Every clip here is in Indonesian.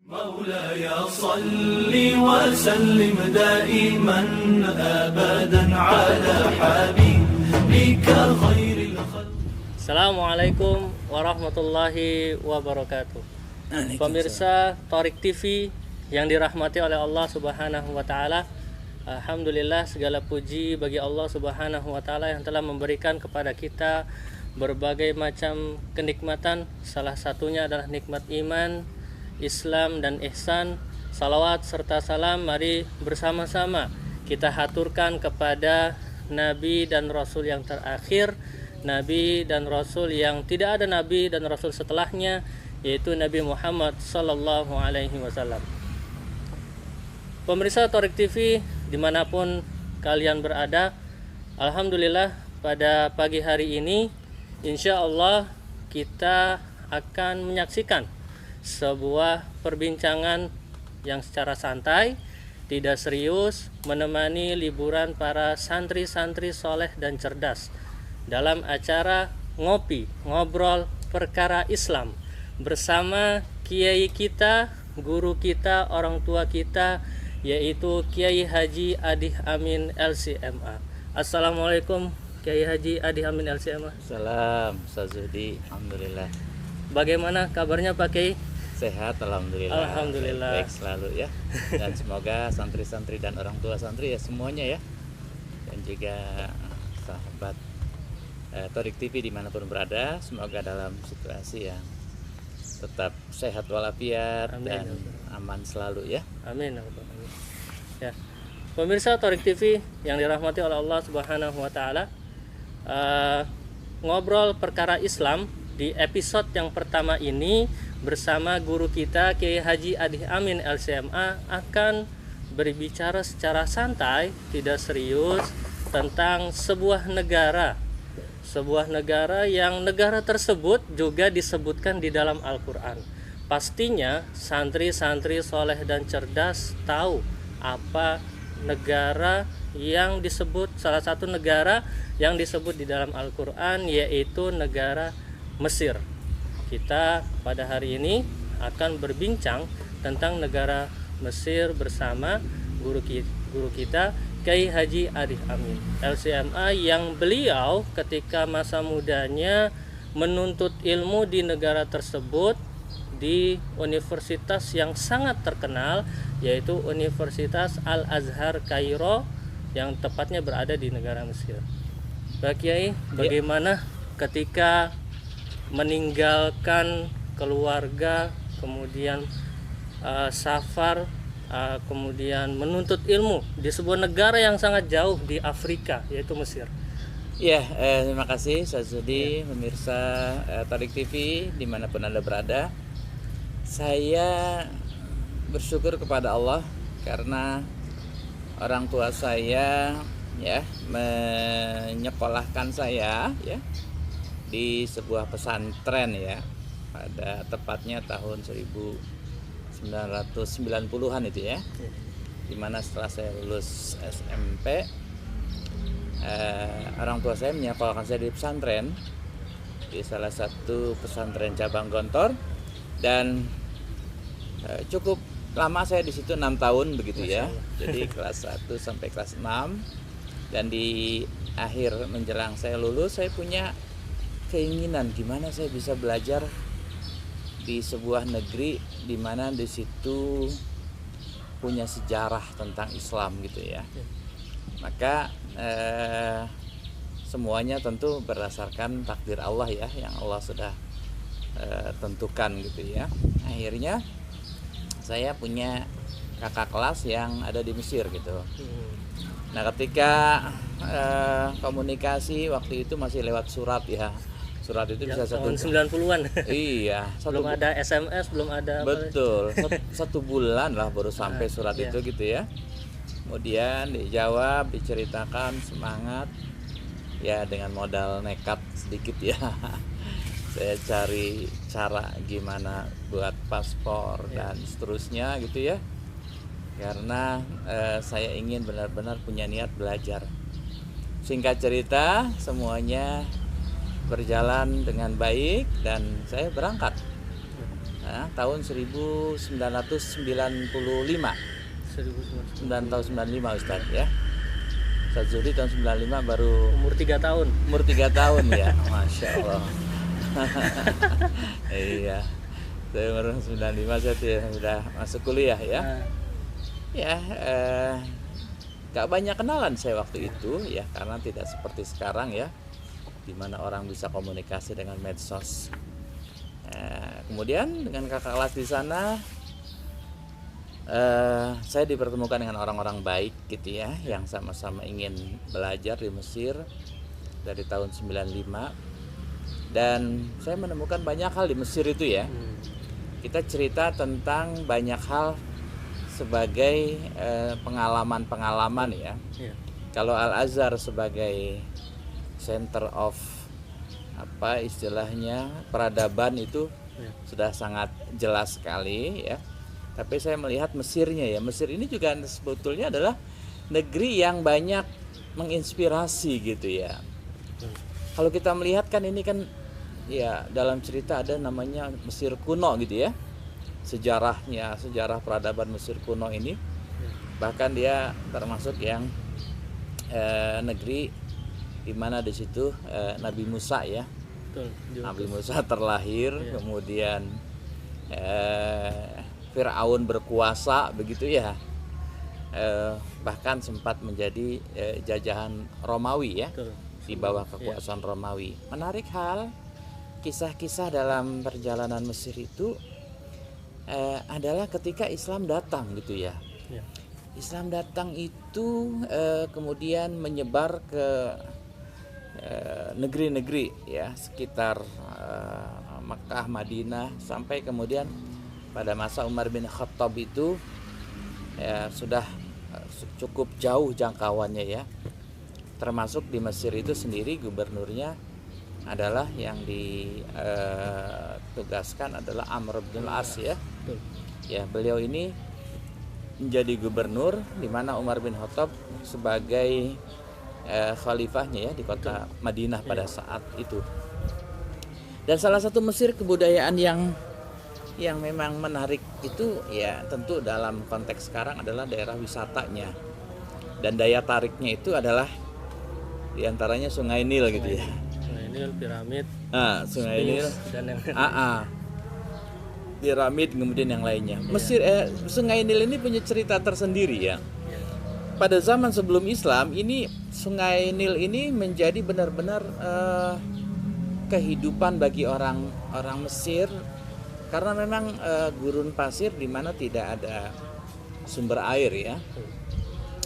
مولاي صل وسلم دائما أبدا على حبيبك خير الخلق. Assalamualaikum warahmatullahi wabarakatuh. Pemirsa Torik TV yang dirahmati oleh Allah Subhanahu wa taala. Alhamdulillah, segala puji bagi Allah Subhanahu wa taala yang telah memberikan kepada kita berbagai macam kenikmatan. Salah satunya adalah nikmat iman, Islam dan ihsan. Salawat serta salam mari bersama-sama kita haturkan kepada Nabi dan Rasul yang terakhir, Nabi dan Rasul yang tidak ada Nabi dan Rasul setelahnya, yaitu Nabi Muhammad Sallallahu Alaihi Wasallam. Pemirsa Torik TV dimanapun kalian berada, Alhamdulillah pada pagi hari ini insya Allah kita akan menyaksikan sebuah perbincangan yang secara santai, tidak serius, menemani liburan para santri-santri soleh dan cerdas dalam acara ngobrol perkara Islam bersama kiai kita, guru kita, orang tua kita, yaitu Kiai Haji Adih Amin LCMA. Assalamualaikum Kiai Haji Adih Amin LCMA. Salam, Ustaz Zuhdi. Alhamdulillah. Bagaimana kabarnya Pak Kiai? Sehat, alhamdulillah. Alhamdulillah. Baik selalu ya. Dan semoga santri-santri dan orang tua santri ya semuanya ya. Dan juga sahabat Torik TV dimanapun berada, semoga dalam situasi yang tetap sehat walafiat. Amin. Dan aman selalu ya. Amin. Ya. Pemirsa Torik TV yang dirahmati oleh Allah Subhanahu wa taala, ngobrol perkara Islam di episode yang pertama ini bersama guru kita Kiai Haji Adih Amin LCMA akan berbicara secara santai, tidak serius, tentang sebuah negara yang negara tersebut juga disebutkan di dalam Al-Quran. Pastinya santri-santri soleh dan cerdas tahu apa negara yang disebut, salah satu negara yang disebut di dalam Al-Quran, yaitu negara Mesir. Kita pada hari ini akan berbincang tentang negara Mesir bersama guru kita Kiai Haji Adih Amin LCMA, yang beliau ketika masa mudanya menuntut ilmu di negara tersebut di universitas yang sangat terkenal, yaitu Universitas Al-Azhar Kairo yang tepatnya berada di negara Mesir. Pak Kiai, bagaimana ketika meninggalkan keluarga, kemudian safar, kemudian menuntut ilmu di sebuah negara yang sangat jauh di Afrika, yaitu Mesir? Ya, terima kasih Ustaz Zuhdi, pemirsa Torik TV dimanapun Anda berada. Saya bersyukur kepada Allah karena orang tua saya ya menyekolahkan saya ya di sebuah pesantren ya, pada tepatnya tahun 1990-an itu ya, dimana setelah saya lulus SMP, orang tua saya menyekolahkan saya di pesantren, di salah satu pesantren cabang Gontor, dan cukup lama saya di situ 6 tahun begitu ya. Jadi kelas 1 sampai kelas 6, dan di akhir menjelang saya lulus, saya punya keinginan gimana saya bisa belajar di sebuah negeri di mana di situ punya sejarah tentang Islam gitu ya. Maka semuanya tentu berdasarkan takdir Allah ya, yang Allah sudah tentukan gitu ya. Akhirnya saya punya kakak kelas yang ada di Mesir gitu. Nah, ketika komunikasi waktu itu masih lewat surat ya. Surat itu bisa tahun 90-an. Iya, belum ada SMS, belum ada. Betul. Satu bulan lah baru sampai surat itu gitu ya. Kemudian dijawab, diceritakan, semangat ya, dengan modal nekat sedikit ya. Saya cari cara gimana buat paspor dan seterusnya gitu ya. Karena saya ingin benar-benar punya niat belajar. Singkat cerita, semuanya berjalan dengan baik dan saya berangkat tahun 1995. 9 tahun 95 Ustaz ya. Ustaz Zuhri tahun 95 baru Umur 3 tahun. umur 3 tahun ya. Masya Allah. Iya. Saya umur 95 saya sudah masuk kuliah ya. Nah, Ya, gak banyak kenalan saya waktu itu ya, karena tidak seperti sekarang ya, di mana orang bisa komunikasi dengan medsos. Kemudian dengan kakak kelas di sana, saya dipertemukan dengan orang-orang baik gitu ya, yang sama-sama ingin belajar di Mesir dari tahun 95. Dan saya menemukan banyak hal di Mesir itu ya. Kita cerita tentang banyak hal sebagai pengalaman-pengalaman ya. iya. Kalau Al-Azhar sebagai center of apa istilahnya peradaban itu Iya. sudah sangat jelas sekali ya. Tapi saya melihat Mesirnya ya. Mesir ini juga sebetulnya adalah negeri yang banyak menginspirasi gitu ya. Kalau kita melihat kan ini kan ya dalam cerita ada namanya Mesir kuno gitu ya. Sejarah peradaban Mesir kuno ini, bahkan dia termasuk yang negeri di mana di situ Nabi Musa ya. Betul. Nabi Musa terlahir, Iya. kemudian Firaun berkuasa begitu ya. Bahkan sempat menjadi jajahan Romawi ya, Betul. di bawah kekuasaan Romawi. Menarik hal kisah-kisah dalam perjalanan Mesir itu adalah ketika Islam datang gitu ya. Iya. Islam datang itu kemudian menyebar ke negeri-negeri ya sekitar Mekah, Madinah, sampai kemudian pada masa Umar bin Khattab itu ya sudah cukup jauh jangkauannya ya. Termasuk di Mesir itu sendiri gubernurnya adalah yang ditugaskan adalah Amr bin As ya. Betul. Ya, beliau ini menjadi gubernur di mana Umar bin Khattab sebagai khalifahnya ya di kota Madinah pada saat itu. Dan salah satu Mesir kebudayaan yang memang menarik itu ya tentu dalam konteks sekarang adalah daerah wisatanya. Dan daya tariknya itu adalah diantaranya Sungai Nil gitu ya. Sungai Nil, piramid, Sungai Nil, dan yang piramid, kemudian yang lainnya. Mesir, Sungai Nil ini punya cerita tersendiri ya. Pada zaman sebelum Islam ini Sungai Nil ini menjadi benar-benar kehidupan bagi orang Mesir, karena memang gurun pasir di mana tidak ada sumber air ya.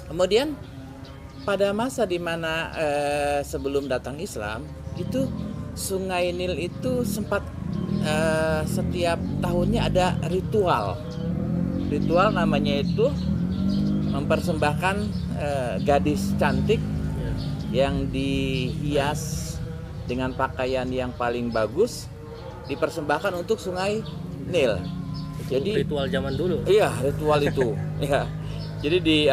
Kemudian pada masa di mana sebelum datang Islam itu Sungai Nil itu sempat setiap tahunnya ada ritual namanya itu mempersembahkan gadis cantik yang dihias dengan pakaian yang paling bagus, dipersembahkan untuk Sungai Nil. Jadi ritual zaman dulu. iya, ritual itu ya. Jadi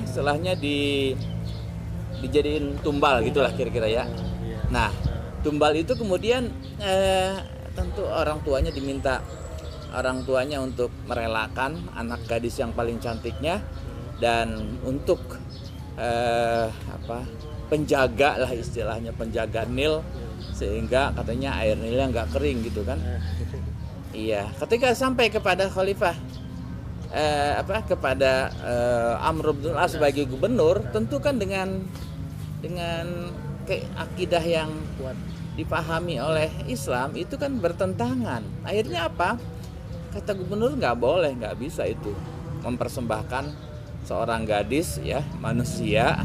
istilahnya dijadiin tumbal gitulah kira-kira ya. Nah, tumbal itu kemudian tentu orang tuanya untuk merelakan anak gadis yang paling cantiknya dan untuk penjaga lah istilahnya, penjaga Nil, sehingga katanya air Nilnya nggak kering gitu kan. Iya, ketika sampai kepada khalifah kepada Amr bin As sebagai gubernur, tentu kan dengan akidah yang Kuat. dipahami oleh Islam itu kan bertentangan. Akhirnya apa? Kata gubernur nggak bisa itu mempersembahkan seorang gadis ya, manusia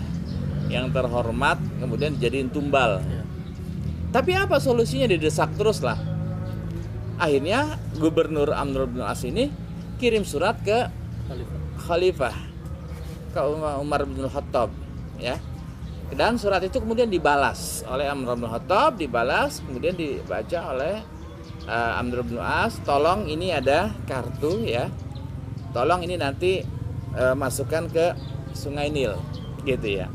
yang terhormat kemudian dijadiin tumbal. Tapi apa solusinya? Didesak terus lah. Akhirnya gubernur Amr bin As ini kirim surat ke khalifah, ke Umar bin Khattab ya. Dan surat itu kemudian dibalas oleh Amr bin Khattab, kemudian dibaca oleh Amr bin As, tolong ini ada kartu ya, tolong ini nanti masukkan ke Sungai Nil gitu ya.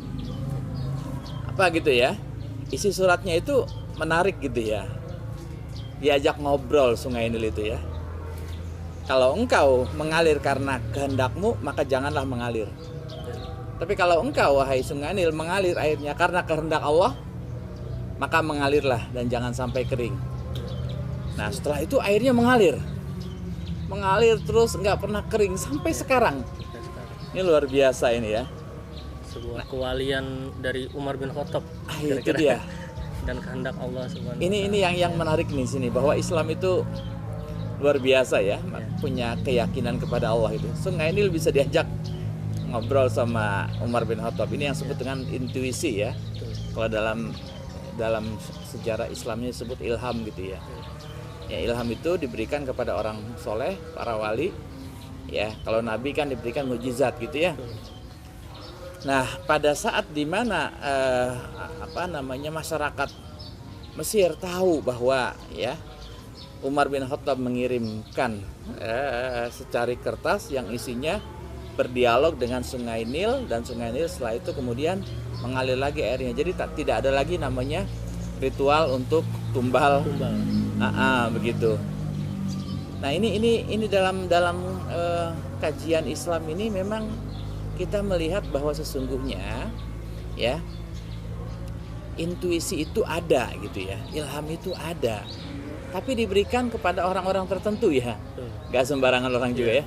Apa gitu ya, isi suratnya itu menarik gitu ya, diajak ngobrol Sungai Nil itu ya. Kalau engkau mengalir karena kehendakmu, maka janganlah mengalir. Tapi kalau engkau, wahai Sungai Nil, mengalir airnya karena kehendak Allah, maka mengalirlah dan jangan sampai kering. Nah, setelah itu airnya mengalir terus nggak pernah kering sampai sekarang. Ini luar biasa ini ya. Sebuah kewalian dari Umar bin Khattab. Itu dia. Dan kehendak Allah Subhanahu. Ini yang menarik nih sini, bahwa Islam itu luar biasa ya, punya keyakinan kepada Allah itu. Sungai Nil bisa diajak ngobrol sama Umar bin Khattab. Ini yang disebut dengan intuisi ya. Kalau dalam sejarah Islamnya disebut ilham gitu ya. Ya, ilham itu diberikan kepada orang soleh, para wali. Ya, kalau nabi kan diberikan mukjizat gitu ya. Nah, pada saat dimana masyarakat Mesir tahu bahwa ya Umar bin Khattab mengirimkan secari kertas yang isinya berdialog dengan Sungai Nil, dan Sungai Nil setelah itu kemudian mengalir lagi airnya. Jadi tidak ada lagi namanya ritual untuk tumbal. Begitu. Nah, ini dalam kajian Islam ini memang kita melihat bahwa sesungguhnya ya intuisi itu ada gitu ya, ilham itu ada, tapi diberikan kepada orang-orang tertentu ya, gak sembarangan orang juga ya.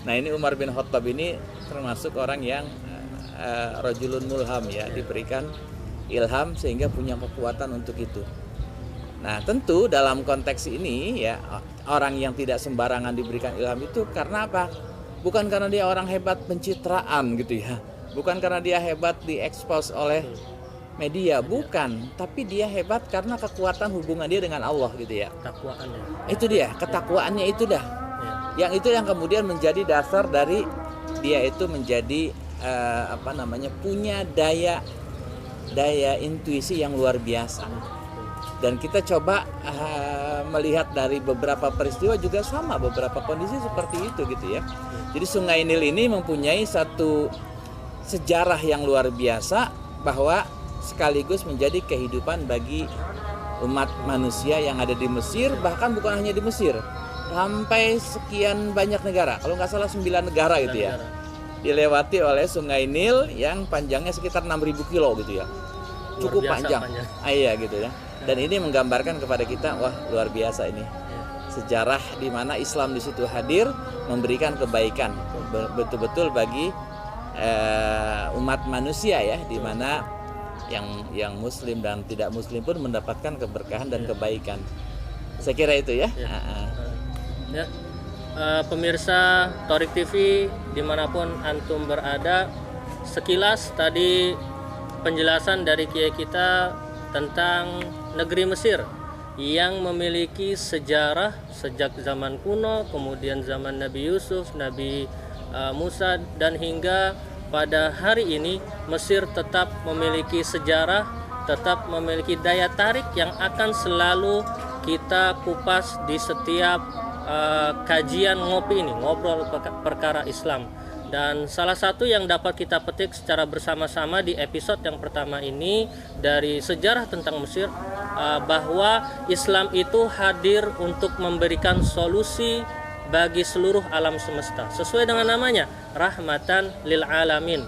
Nah, ini Umar bin Khattab ini termasuk orang yang rajulun mulham ya, diberikan ilham sehingga punya kekuatan untuk itu. Nah, tentu dalam konteks ini ya, orang yang tidak sembarangan diberikan ilham itu karena apa? Bukan karena dia orang hebat pencitraan gitu ya, bukan karena dia hebat diekspos oleh media, bukan, tapi dia hebat karena kekuatan hubungan dia dengan Allah gitu ya. Takwaannya. Itu dia, ketakwaannya itu dah. Yang itu yang kemudian menjadi dasar dari dia itu menjadi punya daya intuisi yang luar biasa. Dan kita coba melihat dari beberapa peristiwa juga sama, beberapa kondisi seperti itu gitu ya. Jadi Sungai Nil ini mempunyai satu sejarah yang luar biasa, bahwa sekaligus menjadi kehidupan bagi umat manusia yang ada di Mesir, bahkan bukan hanya di Mesir, sampai sekian banyak negara, kalau nggak salah 9 negara gitu ya, dilewati oleh Sungai Nil yang panjangnya sekitar 6.000 kilo gitu ya, cukup panjang. Iya gitu ya. Dan ini menggambarkan kepada kita, wah luar biasa ini sejarah di mana Islam di situ hadir memberikan kebaikan betul-betul bagi umat manusia ya, di mana yang Muslim dan tidak Muslim pun mendapatkan keberkahan dan kebaikan. Saya kira itu ya. Ya, pemirsa Thoriq TV dimanapun antum berada, sekilas tadi penjelasan dari kiai kita tentang negeri Mesir yang memiliki sejarah sejak zaman kuno, kemudian zaman Nabi Yusuf, Nabi Musa, dan hingga pada hari ini Mesir tetap memiliki sejarah, tetap memiliki daya tarik yang akan selalu kita kupas di setiap kajian ngopi ini, ngobrol perkara Islam. Dan salah satu yang dapat kita petik secara bersama-sama di episode yang pertama ini dari sejarah tentang Mesir, bahwa Islam itu hadir untuk memberikan solusi bagi seluruh alam semesta. Sesuai dengan namanya, rahmatan lil alamin.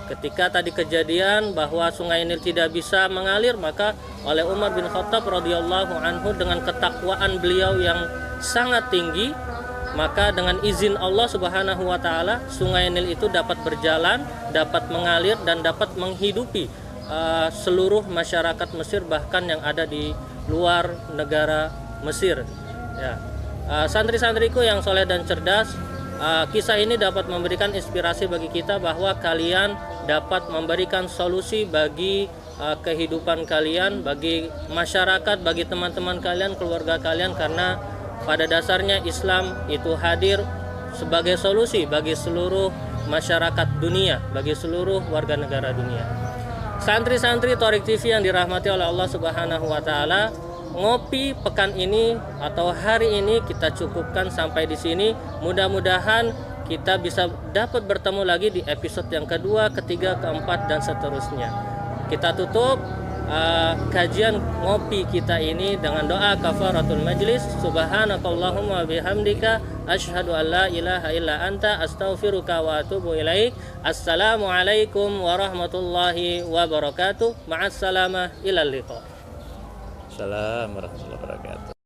Ketika tadi kejadian bahwa Sungai Nil tidak bisa mengalir, maka oleh Umar bin Khattab radhiyallahu anhu dengan ketakwaan beliau yang sangat tinggi, maka dengan izin Allah Subhanahu wa taala, Sungai Nil itu dapat berjalan, dapat mengalir, dan dapat menghidupi seluruh masyarakat Mesir, bahkan yang ada di luar negara Mesir. Ya. Santri-santriku yang soleh dan cerdas, kisah ini dapat memberikan inspirasi bagi kita bahwa kalian dapat memberikan solusi bagi kehidupan kalian, bagi masyarakat, bagi teman-teman kalian, keluarga kalian, karena pada dasarnya Islam itu hadir sebagai solusi bagi seluruh masyarakat dunia, bagi seluruh warga negara dunia. Santri-santri Thoriq TV yang dirahmati oleh Allah Subhanahu wa taala, ngopi pekan ini atau hari ini kita cukupkan sampai di sini. Mudah-mudahan kita bisa dapat bertemu lagi di episode yang kedua, ketiga, keempat, dan seterusnya. Kita tutup. kajian ngopi kita ini dengan doa kafaratul majlis. Subhanakallahumma bihamdika asyhadu an la ilaha illa anta astaghfiruka wa atubu ilaik. Assalamualaikum warahmatullahi wabarakatuh. Ma'assalamah ilal liqa. Assalamualaikum warahmatullahi wabarakatuh.